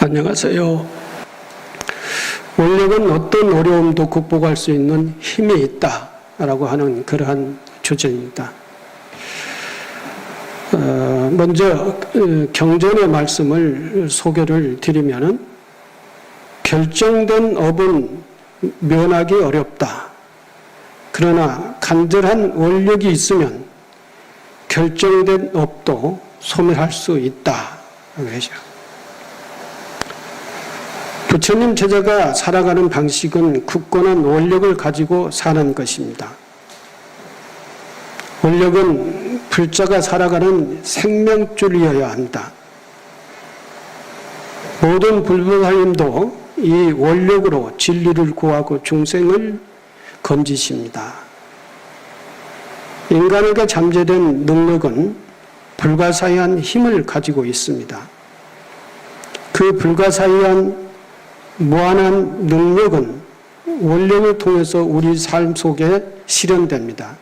안녕하세요. 원력은 어떤 어려움도 극복할 수 있는 힘이 있다라고 하는 그러한 주제입니다. 먼저 경전의 말씀을 소개를 드리면은 결정된 업은 면하기 어렵다. 그러나 간절한 원력이 있으면 결정된 업도 소멸할 수 있다. 그러죠. 부처님 제자가 살아가는 방식은 굳건한 원력을 가지고 사는 것입니다. 원력은 불자가 살아가는 생명줄이어야 한다. 모든 불법하님도 이 원력으로 진리를 구하고 중생을 건지십니다. 인간에게 잠재된 능력은 불가사의한 힘을 가지고 있습니다. 그 불가사의한 무한한 능력은 원력을 통해서 우리 삶 속에 실현됩니다.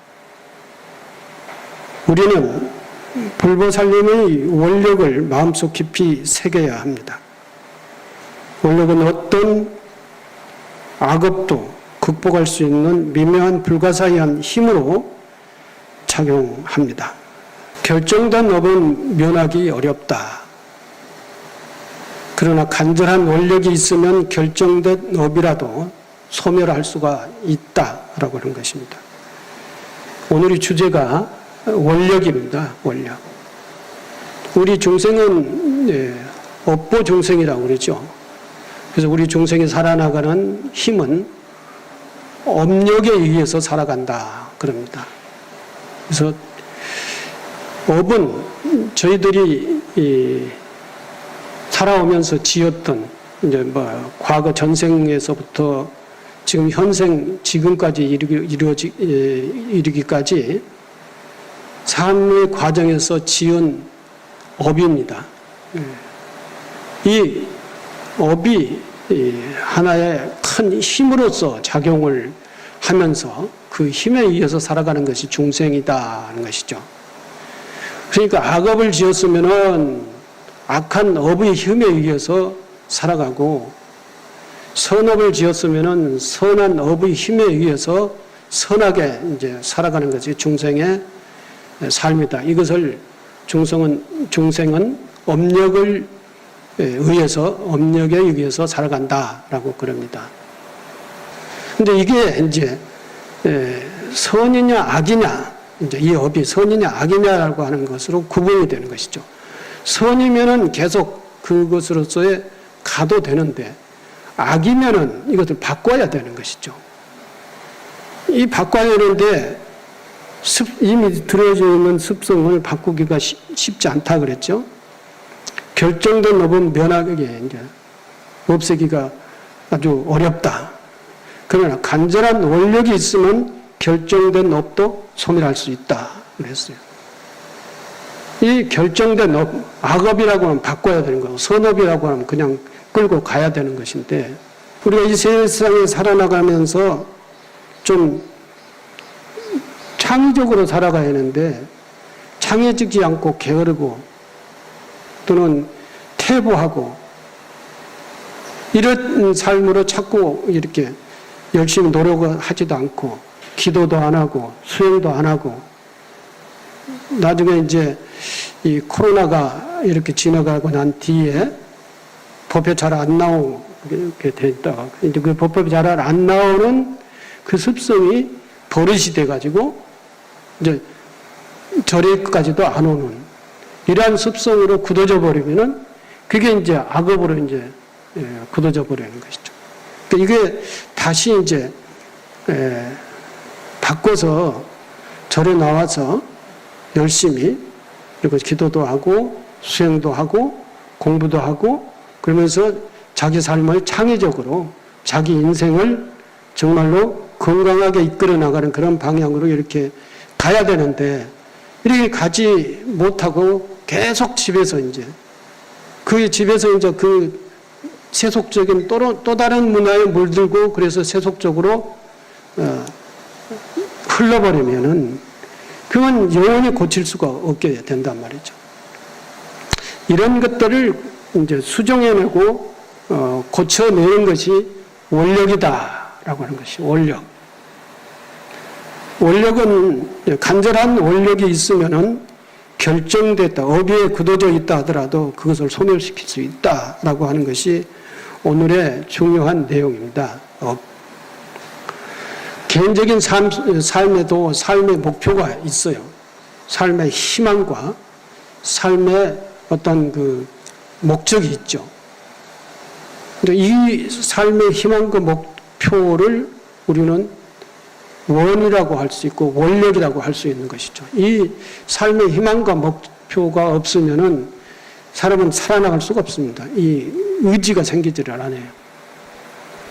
우리는 불보살님의 원력을 마음속 깊이 새겨야 합니다. 원력은 어떤 악업도 극복할 수 있는 미묘한 불가사의한 힘으로 작용합니다. 결정된 업은 면하기 어렵다. 그러나 간절한 원력이 있으면 결정된 업이라도 소멸할 수가 있다라고 하는 것입니다. 오늘의 주제가 원력입니다. 원력. 우리 중생은 업보 중생이라고 그러죠. 그래서 우리 중생이 살아나가는 힘은 업력에 의해서 살아간다 그럽니다. 그래서 업은 저희들이 살아오면서 지었던 이제 과거 전생에서부터 지금 현생 지금까지 이르기까지 삶의 과정에서 지은 업입니다. 이 업이 하나의 큰 힘으로서 작용을 하면서 그 힘에 의해서 살아가는 것이 중생이다는 것이죠. 그러니까 악업을 지었으면은 악한 업의 힘에 의해서 살아가고 선업을 지었으면은 선한 업의 힘에 의해서 선하게 이제 살아가는 것이 중생의 삶이다. 이것을 중생은 업력을 업력에 의해서 살아간다라고 그럽니다. 근데 이게 이제 선이냐 악이냐, 이제 이 업이 선이냐 악이냐라고 하는 것으로 구분이 되는 것이죠. 선이면은 계속 그것으로서의 가도 되는데 악이면은 이것을 바꿔야 되는 것이죠. 이 바꿔야 되는데 이미 들어져 있는 습성을 바꾸기가 쉽지 않다 그랬죠. 결정된 업은 면하게 이제 없애기가 아주 어렵다. 그러나 간절한 원력이 있으면 결정된 업도 소멸할 수 있다 그랬어요. 이 결정된 업, 악업이라고 하면 바꿔야 되는 거고 선업이라고 하면 그냥 끌고 가야 되는 것인데 우리가 이 세상에 살아나가면서 좀 창의적으로 살아가야 하는데 창의적이지 않고 게으르고 또는 퇴보하고 이런 삶으로 자꾸 이렇게 열심히 노력을 하지도 않고 기도도 안 하고 수행도 안 하고 나중에 이제 이 코로나가 이렇게 지나가고 난 뒤에 법회 잘 안 나오게 됐다. 이제 그 법회 잘 안 나오는 그 습성이 버릇이 돼가지고 이제 절에까지도 안 오는 이러한 습성으로 굳어져 버리면은 그게 이제 악업으로 이제 굳어져 버리는 것이죠. 그러니까 이게 다시 이제 바꿔서 절에 나와서 열심히 그리고 기도도 하고 수행도 하고 공부도 하고 그러면서 자기 삶을 창의적으로 자기 인생을 정말로 건강하게 이끌어 나가는 그런 방향으로 이렇게 가야 되는데 이렇게 가지 못하고 계속 집에서 이제 그 집에서 이제 그 세속적인 또 다른 문화에 물들고 그래서 세속적으로 흘러버리면은 그건 영원히 고칠 수가 없게 된단 말이죠. 이런 것들을 이제 수정해내고 고쳐내는 것이 원력이다라고 하는 것이 원력. 원력은 간절한 원력이 있으면은 결정됐다, 업에 굳어져 있다 하더라도 그것을 소멸시킬 수 있다라고 하는 것이 오늘의 중요한 내용입니다. 개인적인 삶에도 삶의 목표가 있어요. 삶의 희망과 삶의 어떤 그 목적이 있죠. 근데 이 삶의 희망과 목표를 우리는 원이라고 할 수 있고 원력이라고 할 수 있는 것이죠. 이 삶의 희망과 목표가 없으면은 사람은 살아나갈 수가 없습니다. 이 의지가 생기지를 않아요.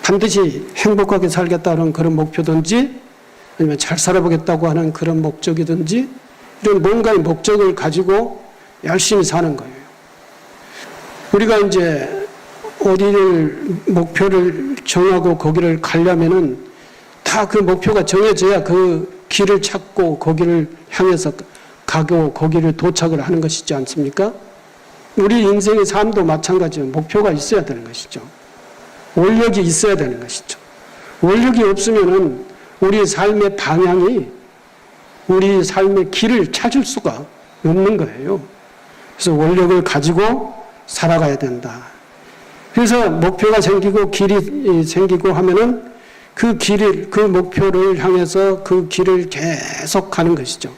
반드시 행복하게 살겠다는 그런 목표든지 아니면 잘 살아보겠다고 하는 그런 목적이든지 이런 뭔가의 목적을 가지고 열심히 사는 거예요. 우리가 이제 어디를 목표를 정하고 거기를 가려면은 다 그 목표가 정해져야 그 길을 찾고 거기를 향해서 가고 거기를 도착을 하는 것이지 않습니까? 우리 인생의 삶도 마찬가지로 목표가 있어야 되는 것이죠. 원력이 있어야 되는 것이죠. 원력이 없으면은 우리 삶의 방향이 우리 삶의 길을 찾을 수가 없는 거예요. 그래서 원력을 가지고 살아가야 된다. 그래서 목표가 생기고 길이 생기고 하면은 그 길을, 그 목표를 향해서 그 길을 계속 가는 것이죠.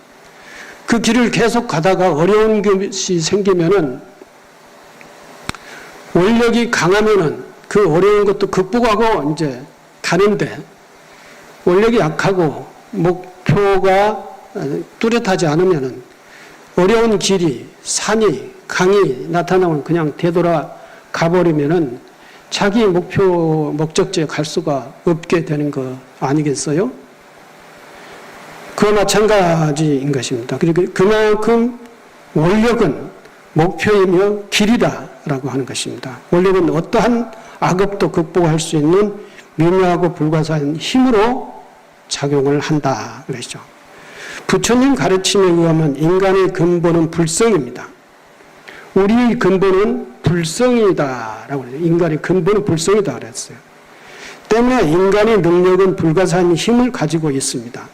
그 길을 계속 가다가 어려운 것이 생기면은 원력이 강하면은 그 어려운 것도 극복하고 이제 가는데 원력이 약하고 목표가 뚜렷하지 않으면은 어려운 길이, 산이, 강이 나타나면 그냥 되돌아 가버리면은 자기 목적지에 갈 수가 없게 되는 거 아니겠어요? 그와 마찬가지인 것입니다. 그리고 그만큼 원력은 목표이며 길이다라고 하는 것입니다. 원력은 어떠한 악업도 극복할 수 있는 미묘하고 불가사한 힘으로 작용을 한다 그러죠. 부처님 가르침에 의하면 인간의 근본은 불성입니다. 우리의 근본은 불성이다라고 그래요. 인간의 근본은 불성이다 그랬어요. 때문에 인간의 능력은 불가사한 힘을 가지고 있습니다.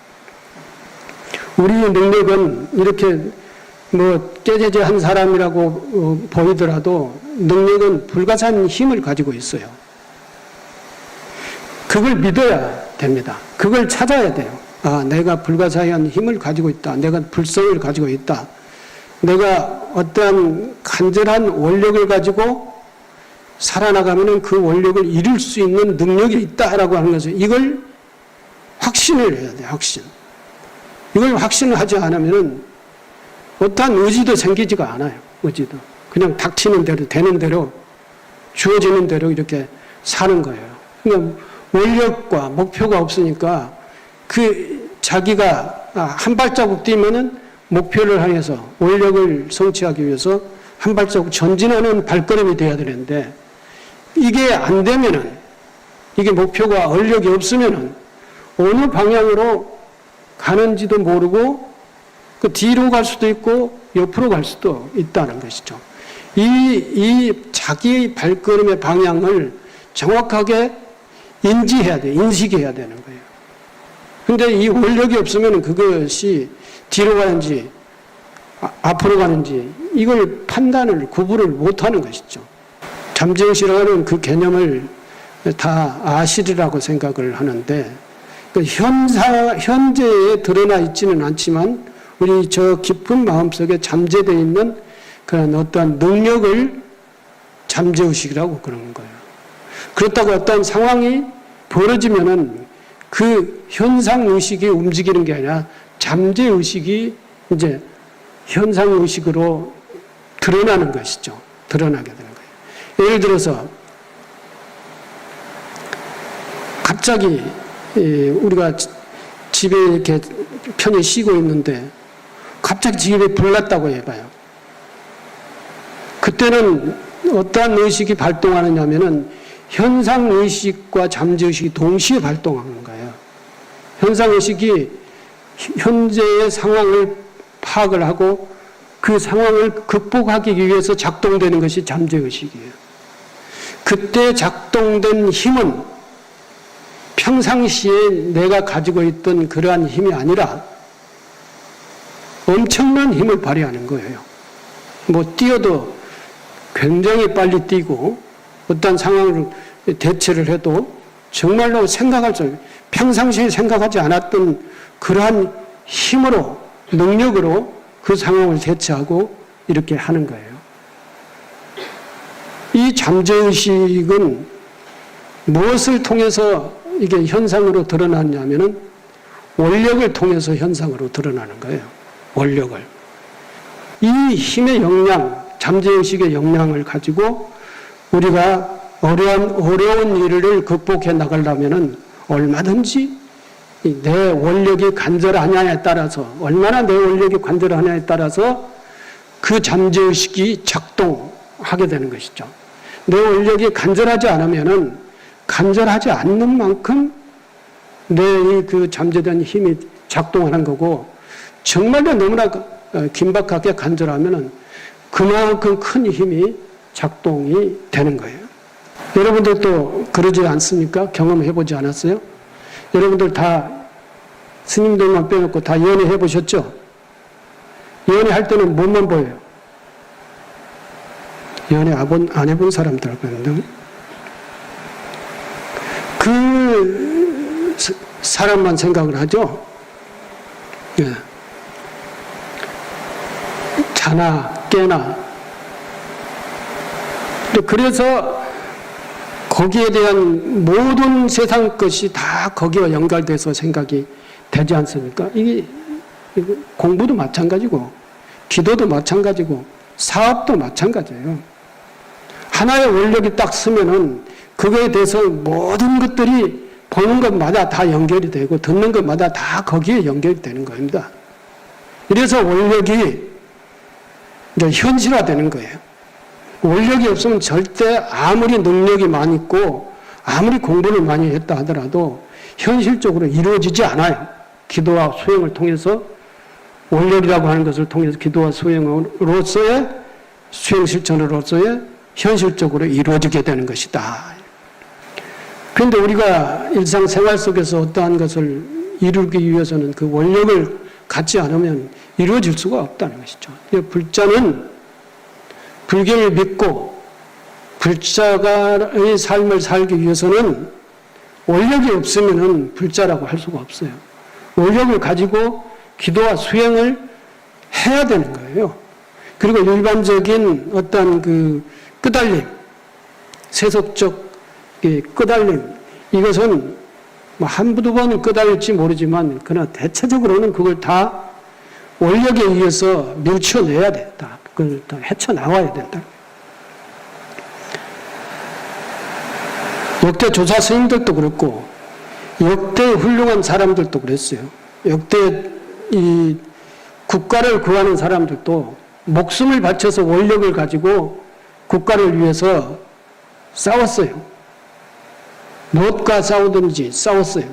우리의 능력은 이렇게 뭐 깨재재한 사람이라고 보이더라도 능력은 불가사한 힘을 가지고 있어요. 그걸 믿어야 됩니다. 그걸 찾아야 돼요. 아, 내가 불가사한 힘을 가지고 있다. 내가 불성을 가지고 있다. 내가 어떠한 간절한 원력을 가지고 살아나가면은 그 원력을 이룰 수 있는 능력이 있다라고 하는 것을 이걸 확신을 해야 돼요. 확신. 이걸 확신을 하지 않으면은 어떠한 의지도 생기지가 않아요. 의지도. 그냥 닥치는 대로 되는 대로 주어지는 대로 이렇게 사는 거예요. 그러니까 원력과 목표가 없으니까 그 자기가 한 발자국 뛰면은 목표를 향해서 원력을 성취하기 위해서 한 발자국 전진하는 발걸음이 돼야 되는데 이게 안 되면은 이게 목표가 원력이 없으면은 어느 방향으로 가는지도 모르고 그 뒤로 갈 수도 있고 옆으로 갈 수도 있다는 것이죠. 이 자기의 발걸음의 방향을 정확하게 인지해야 돼, 인식해야 되는 거예요. 근데 이 원력이 없으면 그것이 뒤로 가는지 앞으로 가는지 이걸 판단을 구분을 못하는 것이죠. 잠재의식이라는 그 개념을 다 아시리라고 생각을 하는데 그 현재에 드러나 있지는 않지만 우리 저 깊은 마음속에 잠재되어 있는 그런 어떤 능력을 잠재의식이라고 그러는 거예요. 그렇다고 어떤 상황이 벌어지면은 그 현상의식이 움직이는 게 아니라 잠재의식이 이제 현상의식으로 드러나는 것이죠. 드러나게 되는 거예요. 예를 들어서 갑자기 우리가 집에 이렇게 편히 쉬고 있는데 갑자기 집에 불 났다고 해봐요. 그때는 어떠한 의식이 발동하느냐면은 현상의식과 잠재의식이 동시에 발동하는 거예요. 현상의식이 현재의 상황을 파악을 하고 그 상황을 극복하기 위해서 작동되는 것이 잠재의식이에요. 그때 작동된 힘은 평상시에 내가 가지고 있던 그러한 힘이 아니라 엄청난 힘을 발휘하는 거예요. 뭐 뛰어도 굉장히 빨리 뛰고 어떤 상황을 대처를 해도 정말로 생각할 수, 평상시에 생각하지 않았던 그러한 힘으로, 능력으로 그 상황을 대처하고 이렇게 하는 거예요. 이 잠재의식은 무엇을 통해서 이게 현상으로 드러나냐면은 원력을 통해서 현상으로 드러나는 거예요. 원력을. 이 힘의 역량, 잠재의식의 역량을 가지고 우리가 어려운 일을 극복해 나가려면은 얼마든지 내 원력이 간절하냐에 따라서, 얼마나 내 원력이 간절하냐에 따라서 그 잠재의식이 작동하게 되는 것이죠. 내 원력이 간절하지 않으면은 간절하지 않는 만큼 내 그 잠재된 힘이 작동하는 거고, 정말로 너무나 긴박하게 간절하면은 그만큼 큰 힘이 작동이 되는 거예요. 여러분들도 그러지 않습니까? 경험해보지 않았어요? 여러분들 다 스님들만 빼놓고 다 연애해 보셨죠? 연애할 때는 뭐만 보여요? 연애 안 해본 사람들 그런데 그 사람만 생각을 하죠. 예. 자나 깨나. 그래서 거기에 대한 모든 세상 것이 다 거기와 연결돼서 생각이 되지 않습니까? 이게 공부도 마찬가지고, 기도도 마찬가지고, 사업도 마찬가지예요. 하나의 원력이 딱 쓰면은 그거에 대해서 모든 것들이 보는 것마다 다 연결이 되고 듣는 것마다 다 거기에 연결이 되는 겁니다. 이래서 원력이 이제 현실화되는 거예요. 원력이 없으면 절대 아무리 능력이 많이 있고 아무리 공부를 많이 했다 하더라도 현실적으로 이루어지지 않아요. 기도와 수행을 통해서, 원력이라고 하는 것을 통해서 기도와 수행으로서의, 수행 실천으로서의 현실적으로 이루어지게 되는 것이다. 그런데 우리가 일상생활 속에서 어떠한 것을 이루기 위해서는 그 원력을 갖지 않으면 이루어질 수가 없다는 것이죠. 불자는 불교를 믿고 불자가의 삶을 살기 위해서는 원력이 없으면 불자라고 할 수가 없어요. 원력을 가지고 기도와 수행을 해야 되는 거예요. 그리고 일반적인 어떤 그 끄달림, 세속적 끄달림, 이것은 뭐 한두 번은 끄달릴지 모르지만 그러나 대체적으로는 그걸 다 원력에 의해서 밀쳐내야 된다. 그걸 다 헤쳐나와야 된다. 역대 조사 스님들도 그렇고 역대 훌륭한 사람들도 그랬어요. 역대 이 국가를 구하는 사람들도 목숨을 바쳐서 원력을 가지고 국가를 위해서 싸웠어요. 무엇과 싸우든지 싸웠어요.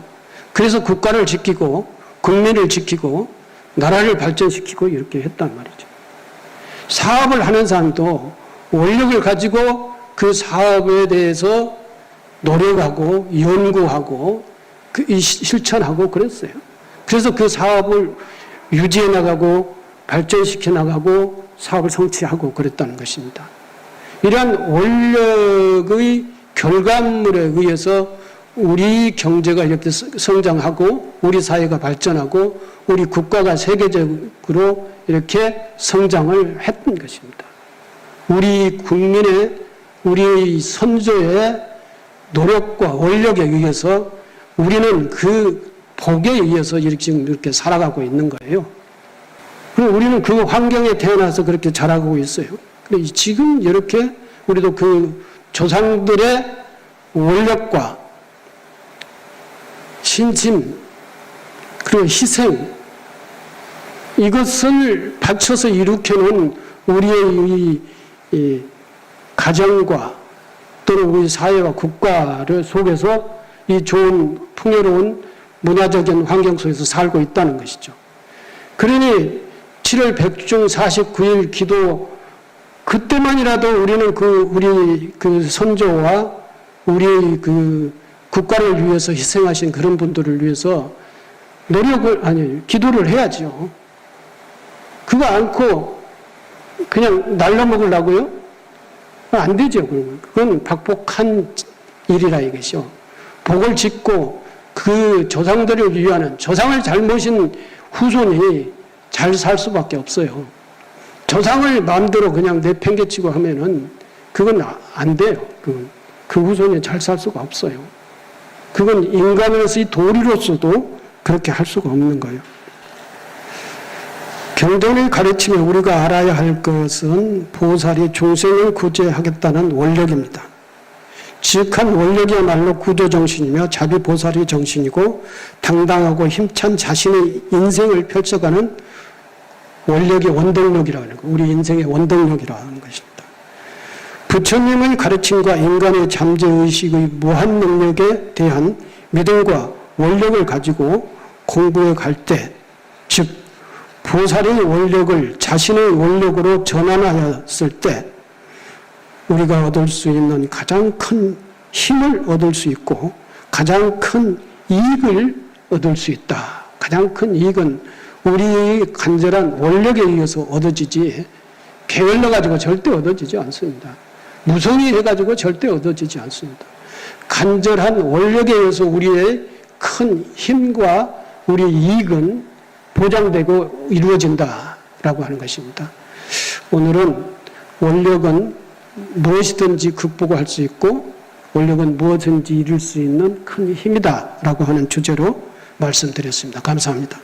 그래서 국가를 지키고 국민을 지키고 나라를 발전시키고 이렇게 했단 말이죠. 사업을 하는 사람도 원력을 가지고 그 사업에 대해서 노력하고 연구하고 실천하고 그랬어요. 그래서 그 사업을 유지해 나가고 발전시켜 나가고 사업을 성취하고 그랬다는 것입니다. 이러한 원력의 결과물에 의해서 우리 경제가 이렇게 성장하고 우리 사회가 발전하고 우리 국가가 세계적으로 이렇게 성장을 했던 것입니다. 우리 국민의, 우리의 선조의 노력과 원력에 의해서 우리는 그 복에 의해서 지금 이렇게 살아가고 있는 거예요. 그리고 우리는 그 환경에 태어나서 그렇게 자라고 있어요. 근데 지금 이렇게 우리도 그 조상들의 원력과 신심 그리고 희생 이것을 바쳐서 일으켜놓은 우리의 이 가정과 또는 우리 사회와 국가를 속에서 이 좋은 풍요로운 문화적인 환경 속에서 살고 있다는 것이죠. 그러니 7월 백중 49일 기도 그때만이라도 우리는 우리 선조와 우리 국가를 위해서 희생하신 그런 분들을 위해서 기도를 해야죠. 그거 않고 그냥 날려먹으려고요? 안 되죠. 그건 박복한 일이라 이것이요. 복을 짓고 그 조상들을 위하는, 조상을 잘 모신 후손이 잘 살 수밖에 없어요. 조상을 마음대로 그냥 내팽개치고 하면은 그건 안 돼요. 그 후손이 잘 살 수가 없어요. 그건 인간으로서의 도리로서도 그렇게 할 수가 없는 거예요. 경전의 가르침에 우리가 알아야 할 것은 보살이 중생을 구제하겠다는 원력입니다. 지극한 원력이야말로 구조정신이며 자비보살의 정신이고 당당하고 힘찬 자신의 인생을 펼쳐가는 원력의 원동력이라고 하는 거, 우리 인생의 원동력이라고 하는 것입니다. 부처님의 가르침과 인간의 잠재의식의 무한 능력에 대한 믿음과 원력을 가지고 공부해 갈 때, 즉 보살의 원력을 자신의 원력으로 전환하였을 때 우리가 얻을 수 있는 가장 큰 힘을 얻을 수 있고 가장 큰 이익을 얻을 수 있다. 가장 큰 이익은 우리의 간절한 원력에 의해서 얻어지지 게을러 가지고 절대 얻어지지 않습니다. 무성의 해가지고 절대 얻어지지 않습니다. 간절한 원력에 의해서 우리의 큰 힘과 우리의 이익은 보장되고 이루어진다라고 하는 것입니다. 오늘은 원력은 무엇이든지 극복할 수 있고 원력은 무엇든지 이룰 수 있는 큰 힘이다라고 하는 주제로 말씀드렸습니다. 감사합니다.